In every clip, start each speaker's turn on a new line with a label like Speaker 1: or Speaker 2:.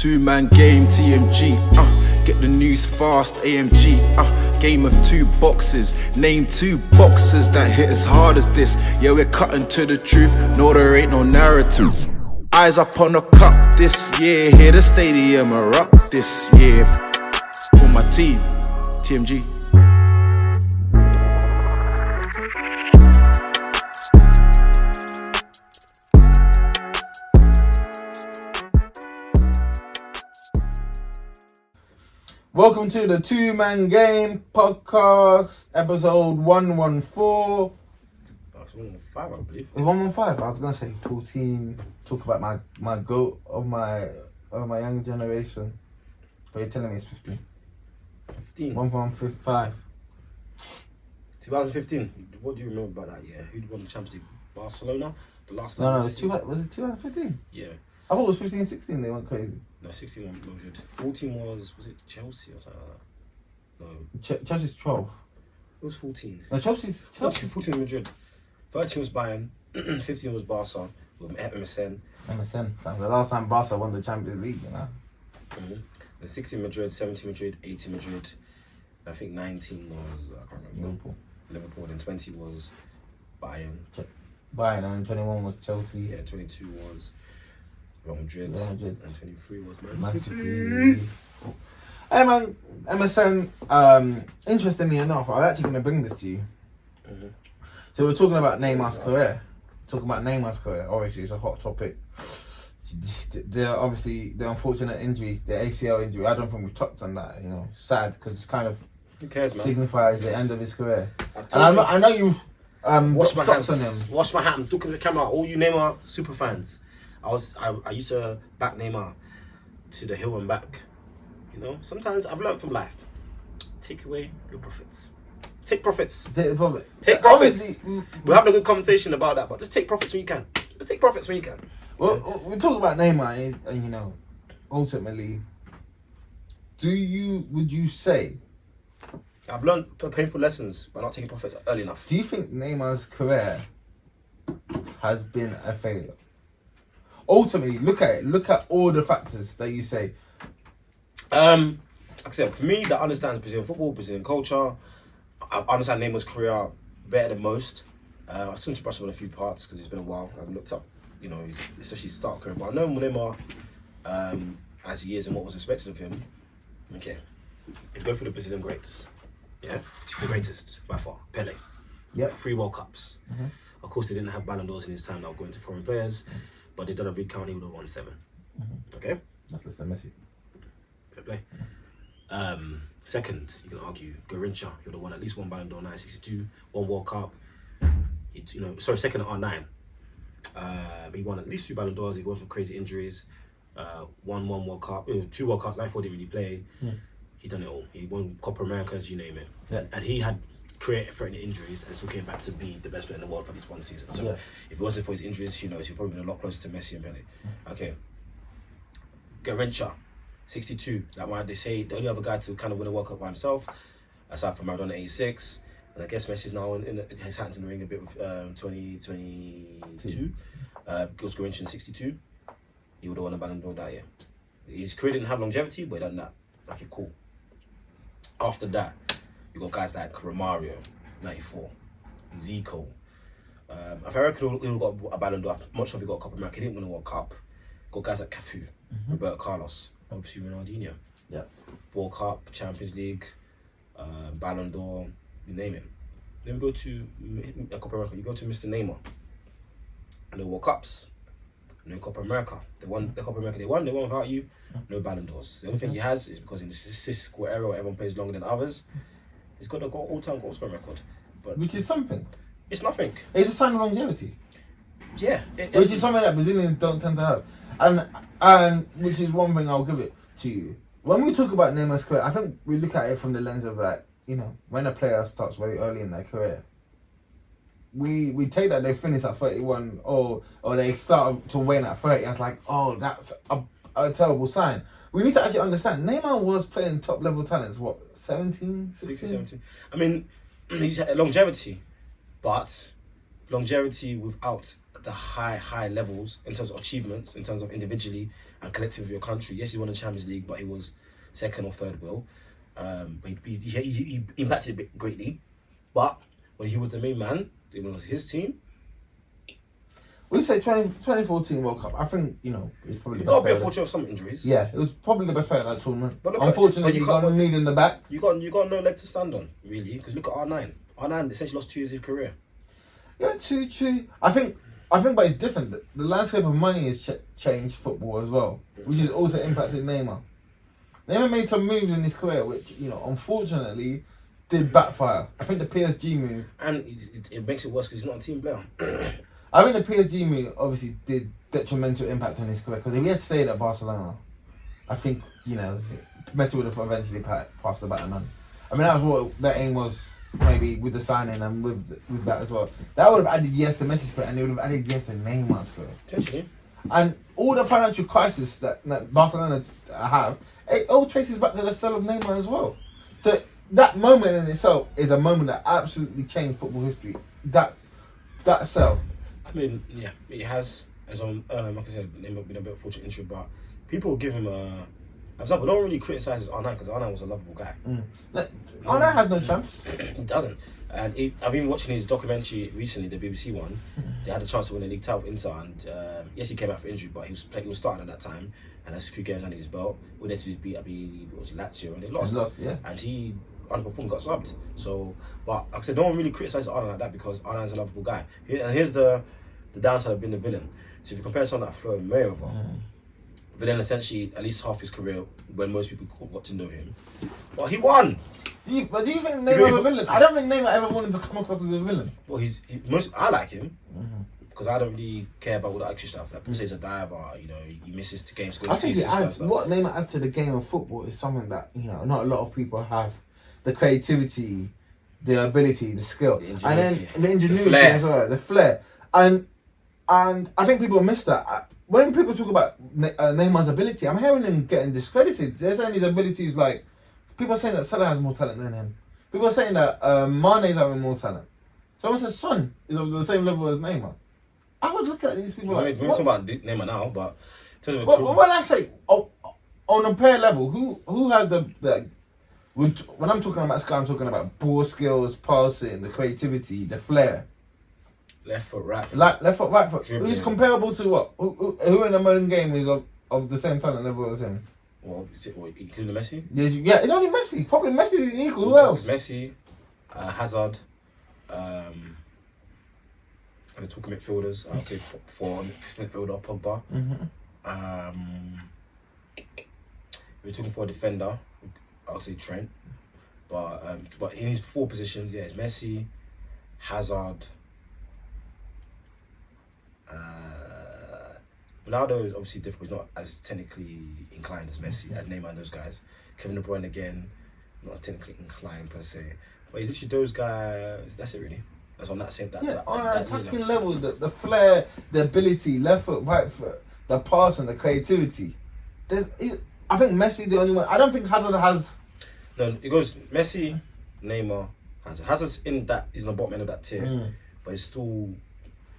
Speaker 1: Two-man game, TMG, get the news fast, AMG, game of two boxes. Name two boxers that hit as hard as this. Yeah, we're cutting to the truth, no, there ain't no narrative. Eyes up on the cup this year, hear the stadium erupt this year. For my team, TMG.
Speaker 2: Welcome to the Two-Man Game Podcast, episode 114.
Speaker 3: That's 115, I believe.
Speaker 2: It's 115. I was gonna say 14. Talk about my goat of my young generation. But you're telling me it's 15.
Speaker 3: 15.
Speaker 2: 115.
Speaker 3: 2015. What do you remember about that year? Who won the Champions League? Barcelona? The last
Speaker 2: No,
Speaker 3: time
Speaker 2: it was it 2015?
Speaker 3: Yeah.
Speaker 2: I thought it was 15, 16. They went crazy.
Speaker 3: No, 16 was Madrid. 14 was it Chelsea or something like that? No.
Speaker 2: Chelsea's 12.
Speaker 3: It was 14.
Speaker 2: No, Chelsea's
Speaker 3: 14 Madrid. 13 was Bayern. 15 was Barca with MSN.
Speaker 2: MSN. That was the last time Barca won the Champions League, you know.
Speaker 3: Mm-hmm. Then 16 Madrid, 17 Madrid, 18 Madrid. I think 19 was, I can't remember. Liverpool. Then 20 was Bayern.
Speaker 2: Bayern, and 21 was Chelsea.
Speaker 3: Yeah, 22 was Real Madrid. And 23 was
Speaker 2: Man City. Hey man, MSN, interestingly enough, I'm actually going to bring this to you.
Speaker 3: Mm-hmm.
Speaker 2: So we're talking about Neymar's career. Obviously, it's a hot topic. The unfortunate injury, the ACL injury, I don't think we touched on that, you know. Sad, because it's kind of
Speaker 3: who cares, man?
Speaker 2: Signifies the end of his career. And I know you
Speaker 3: wash my hands
Speaker 2: on him.
Speaker 3: Wash my hands. Look at the camera. All you Neymar super fans. I used to back Neymar to the hill and back. You know, sometimes I've learned from life. Take away your profits. Take profits.
Speaker 2: Take profits.
Speaker 3: We're having a good conversation about that, but just take profits when you can. Just take profits when you can.
Speaker 2: Well, we talk about Neymar, and you know, ultimately, would you say?
Speaker 3: I've learned painful lessons by not taking profits early enough.
Speaker 2: Do you think Neymar's career has been a failure? Ultimately, look at it. Look at all the factors that you say.
Speaker 3: Like I said, for me, that understands Brazilian football, Brazilian culture. I understand Neymar's career better than most. I still need to brush up on a few parts because it's been a while. I haven't looked up, you know, especially his start career. But I know Neymar, as he is and what was expected of him. Okay, if you go through the Brazilian greats, yeah, the greatest by far, Pele.
Speaker 2: Yeah, 3
Speaker 3: World Cups. Mm-hmm. Of course, they didn't have Ballon d'Ors in his time. Now going to foreign players. But they done a recount, he would have won 7. Mm-hmm. Okay?
Speaker 2: That's less than Messi.
Speaker 3: Fair play. Second, you can argue, Garrincha, he would have won at least 1 Ballon d'Or, 1962, 1 World Cup. Second at R9. He won at least 2 Ballon d'Ors, he won for crazy injuries. Won 1 World Cup, 2 World Cups, 94 didn't really play. Yeah. He done it all. He won Copa Americas, you name it. Yeah. And he had career-threatening injuries and still came back to be the best player in the world for this one season. So if it wasn't for his injuries, he'd probably been a lot closer to Messi and Pele. Okay. Garrincha, 62. That one, they say the only other guy to kind of win a World Cup by himself, aside from Maradona 86. And I guess Messi's now his hands in the ring a bit with 2022. Goes Garrincha in 62. He would have won a Ballon d'Or that year. His career didn't have longevity, but he done that. Okay, cool. After that, you got guys like Romario, 94, Zico. I reckon he got a Ballon d'Or. I'm not sure if he got a Copa America. He didn't win a World Cup. Got guys like Cafu, Roberto Carlos, obviously Ronaldinho. Yeah. World Cup, Champions League, Ballon d'Or, you name it. Then we go to Copa America. You go to Mr. Neymar. No World Cups, no Copa America. They won the Copa America. They won without you. No Ballon d'Ors. The only thing he has is because in the statistical era where everyone plays longer than others, he's got the all-time goal scoring record. But
Speaker 2: which is something.
Speaker 3: It's nothing.
Speaker 2: It's a sign of longevity.
Speaker 3: Yeah.
Speaker 2: Which is something that Brazilians don't tend to have. And which is one thing I'll give it to you. When we talk about Neymar's career, I think we look at it from the lens of like, you know, when a player starts very early in their career, we take that they finish at 31 or they start to wane at 30 as like, oh, that's a terrible sign. We need to actually understand Neymar was playing top level talents, what, 17, 16?
Speaker 3: 16, 17. I mean, he's had longevity, but longevity without the high levels in terms of achievements, in terms of individually and collectively with your country. Yes, he won the Champions League, but he was second or third wheel. He impacted it greatly, but when he was the main man, it was his team.
Speaker 2: We say 2014 World Cup. I think, you know, it's probably
Speaker 3: You
Speaker 2: the
Speaker 3: got a
Speaker 2: best
Speaker 3: bit
Speaker 2: player.
Speaker 3: fortunate of some injuries.
Speaker 2: Yeah, it was probably the best player at that tournament.
Speaker 3: But look
Speaker 2: unfortunately,
Speaker 3: but
Speaker 2: you got need in the back.
Speaker 3: You got no leg to stand on, really, because look at R9. R9 essentially lost 2 years of his career.
Speaker 2: Yeah, true. I think, but it's different. The landscape of money has changed football as well, which has also impacted Neymar. Neymar made some moves in his career, which, you know, unfortunately, did backfire. I think the PSG move,
Speaker 3: And it makes it worse because he's not a team player.
Speaker 2: I think the PSG move obviously did detrimental impact on his career, because if he had stayed at Barcelona, I think, you know, Messi would have eventually passed the baton on. I mean, that was what their aim was, maybe with the signing and with that as well. That would have added years to Messi's career, and it would have added years to Neymar's career.
Speaker 3: Potentially.
Speaker 2: And all the financial crisis that Barcelona have, it all traces back to the sale of Neymar as well. So that moment in itself is a moment that absolutely changed football history. That sell.
Speaker 3: I mean, yeah, it has. As like I said, Neymar been a bit fortunate injury, but people give him a. For example, don't really criticise R9 because R9 was a lovable guy.
Speaker 2: R9 has no chance.
Speaker 3: He doesn't. And I've been watching his documentary recently, the BBC one. They had a chance to win the league title with Inter, and yes, he came out for injury, but he was starting at that time, and there's a few games under his belt. When they to beat, I believe it was Lazio, and they lost.
Speaker 2: Yeah.
Speaker 3: And he underperformed, got subbed. So, but like I said, no one really criticised R9 like that because R9's a lovable guy. And here's the downside of being the villain. So if you compare someone like Floyd Mayweather, villain essentially at least half his career when most people got to know him. Well, he won.
Speaker 2: Do you think Neymar's a villain? I don't think Neymar ever wanted to come across as a villain.
Speaker 3: Well, I like him because I don't really care about all the extra stuff. Like, people say he's a diver, you know, he misses the game,
Speaker 2: I think what Neymar adds to the game of football is something that, you know, not a lot of people have. The creativity, the ability, the skill, and then the ingenuity as well, the flair, and I think people miss that. When people talk about Neymar's ability, I'm hearing him getting discredited. They're saying his ability is like, people are saying that Salah has more talent than him. People are saying that Mane's having more talent. Someone says Son is of the same level as Neymar. I would look at these people like,
Speaker 3: we're talking about Neymar now, but in terms of
Speaker 2: when I say on a player level, who has the when I'm talking about skill, I'm talking about ball skills, passing, the creativity, the flair.
Speaker 3: Left foot, right foot.
Speaker 2: Left foot, right foot.
Speaker 3: Dribbling.
Speaker 2: Who's comparable to what? Who in the modern game is of the same talent level as him?
Speaker 3: Well, including Messi?
Speaker 2: Yeah, it's only Messi. Probably Messi is equal. Who else?
Speaker 3: Messi, Hazard. We're talking midfielders. I'll say for midfielder, Pogba. We're talking for a defender. I'll say Trent. But in his 4 positions, yeah, it's Messi, Hazard. Ronaldo is obviously different. He's not as technically inclined as Messi, as Neymar and those guys. Kevin De Bruyne again, not as technically inclined per se. But it's literally those guys. That's it really. That's on that same.
Speaker 2: On an attacking level, the flair, the ability, left foot, right foot, the passing, the creativity. I think Messi the only one. I don't think Hazard has.
Speaker 3: No, it goes Messi, Neymar, Hazard. Hazard's in that. He's in the bottom end of that tier, but he's still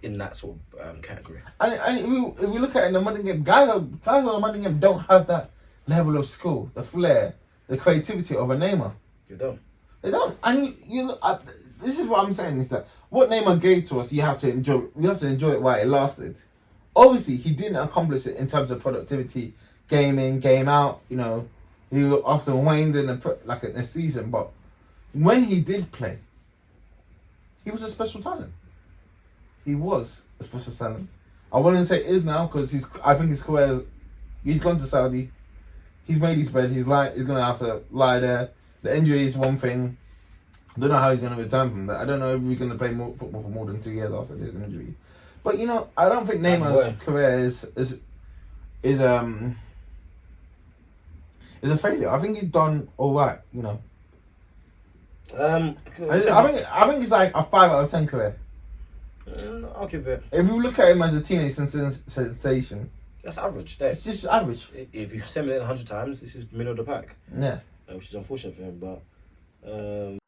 Speaker 3: in that sort of category. And
Speaker 2: if we look at it in the modern game, guys on the modern game don't have that level of skill, the flair, the creativity of a Neymar.
Speaker 3: You don't.
Speaker 2: They don't. And you look. This is what I'm saying is that what Neymar gave to us, you have to enjoy. We have to enjoy it while it lasted. Obviously, he didn't accomplish it in terms of productivity, game in, game out. You know, he often waned in a season, but when he did play, he was a special talent. He was a special talent. I wouldn't say is now because I think his career. He's gone to Saudi. He's made his bed. He's gonna have to lie there. The injury is one thing. I don't know how he's gonna return from that. I don't know if he's gonna play more football for more than 2 years after this injury. But you know, I don't think Neymar's career is a failure. I think he's done all right. You know. I think it's like a 5 out of 10 career.
Speaker 3: I'll give it.
Speaker 2: If you look at him as a teenage sensation,
Speaker 3: that's average.
Speaker 2: It's just average.
Speaker 3: If you assemble it 100 times, this is middle of the pack.
Speaker 2: Yeah.
Speaker 3: Which is unfortunate for him, but